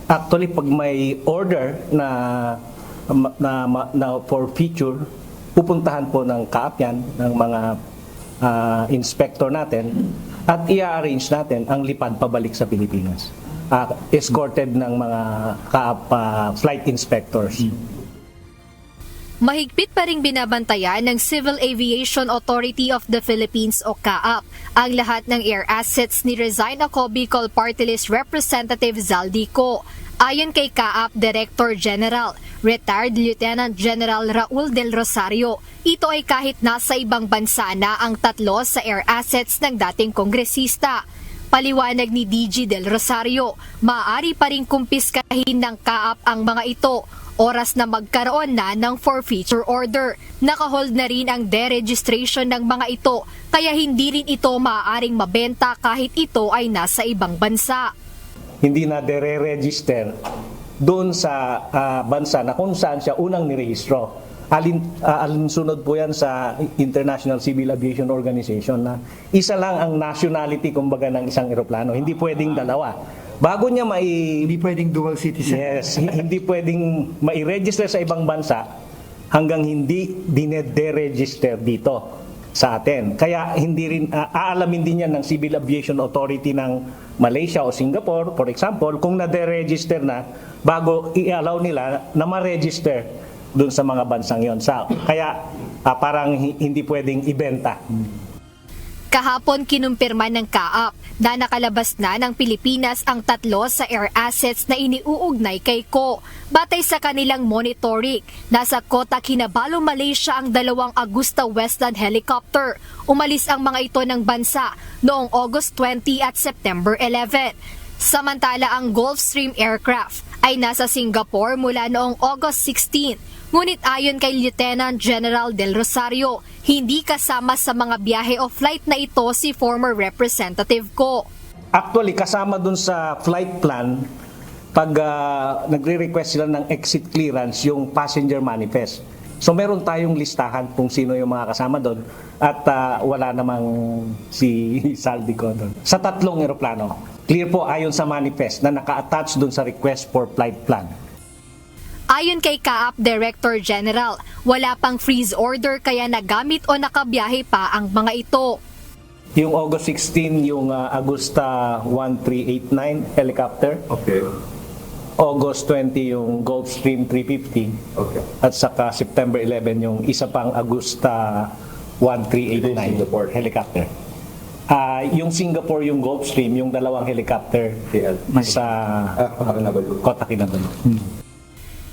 Actually, pag may order na for feature, pupuntahan po ng kaap yan, ng mga inspector natin, at i-arrange natin ang lipad pabalik sa Pilipinas. Escorted ng mga kaap flight inspectors. Mahigpit pa ring binabantayan ng Civil Aviation Authority of the Philippines o CAAP ang lahat ng air assets ni Resign Ako Bicol Party List Representative Zaldico. Ayon kay CAAP Director General, Retired Lieutenant General Raul Del Rosario, ito ay kahit nasa ibang bansa na ang tatlo sa air assets ng dating kongresista. Paliwanag ni DG Del Rosario, maaari pa rin kumpiskahin ng CAAP ang mga ito oras na magkaroon na ng forfeiture order. Nakahold na rin ang deregistration ng mga ito, kaya hindi rin ito maaaring mabenta kahit ito ay nasa ibang bansa. Hindi na dere-register doon sa bansa na kung saan siya unang nirehistro. Alinsunod po yan sa International Civil Aviation Organization na isa lang ang nationality kumbaga ng isang eroplano. Hindi pwedeng dalawa. Bago niya Hindi pwedeng dual citizen. Yes, hindi pwedeng mai-register sa ibang bansa hanggang hindi dinede-register dito sa atin. Kaya hindi rin aalamin din yan ng Civil Aviation Authority ng Malaysia o Singapore, for example, kung na-de-register na bago i-allow nila na ma-register doon sa mga bansang yon. Kaya parang hindi pwedeng ibenta. Kahapon kinumpirma ng CAAP na nakalabas na ng Pilipinas ang tatlo sa air assets na iniuugnay kay Ko. Batay sa kanilang monitoring, nasa Kota Kinabalu, Malaysia ang 2 Agusta Westland helicopter. Umalis ang mga ito ng bansa noong August 20 at September 11. Samantala ang Gulfstream aircraft ay nasa Singapore mula noong August 16. Ngunit ayon kay Lieutenant General Del Rosario, hindi kasama sa mga biyahe o flight na ito si former representative Ko. Actually, kasama dun sa flight plan, pag nagre-request sila ng exit clearance, yung passenger manifest. So meron tayong listahan kung sino yung mga kasama doon at wala namang si Zaldico doon. Sa 3 eroplano, clear po ayon sa manifest na naka-attach doon sa request for flight plan. Ayon kay CAAP Director General, wala pang freeze order kaya nagamit o nakabiyahe pa ang mga ito. Yung August 16, yung Agusta 1389 helicopter. Okay. August 20, yung Gulfstream 350. Okay. At saka September 11, yung isa pang Agusta 1389 helicopter. Yung Singapore, yung Gulfstream, yung 2 helicopter sa Kota Kinabalu.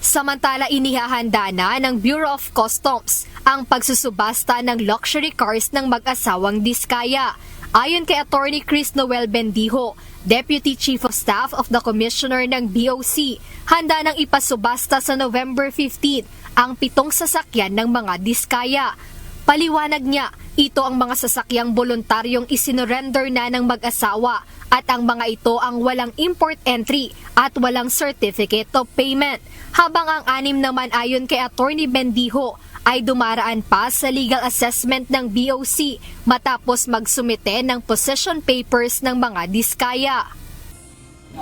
Samantala inihahanda na ng Bureau of Customs ang pagsusubasta ng luxury cars ng mag-asawang Diskaya. Ayon kay Attorney Chris Noel Bendijo, Deputy Chief of Staff of the Commissioner ng BOC, handa nang ipasubasta sa November 15 ang 7 sasakyan ng mga Diskaya. Paliwanag niya, ito ang mga sasakyang voluntaryong isinorender na ng mag-asawa at ang mga ito ang walang import entry at walang certificate of payment. Habang ang 6 naman ayon kay Attorney Bendijo ay dumaraan pa sa legal assessment ng BOC matapos magsumite ng possession papers ng mga Diskaya.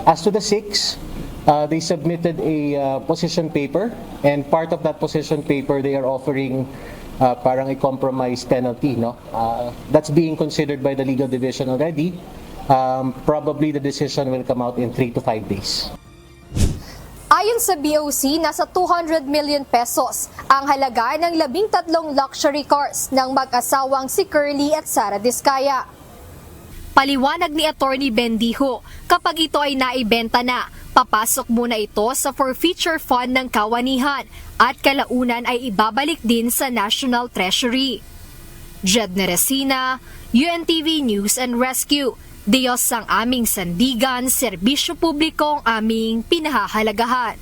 As to the 6, they submitted a possession paper, and part of that possession paper they are offering parang a compromise penalty. No? That's being considered by the legal division already. Probably the decision will come out in 3 to 5 days. Ayon sa BOC, nasa 200 million pesos ang halaga ng 13 luxury cars ng mag-asawang si Curly at Sara Diskaya. Paliwanag ni Attorney Bendijo, kapag ito ay naibenta na, papasok muna ito sa forfeiture fund ng kawanihan at kalaunan ay ibabalik din sa National Treasury. Jed Neresina, UNTV News and Rescue. Diyos ang aming sandigan, serbisyo publiko ang aming pinahahalagahan.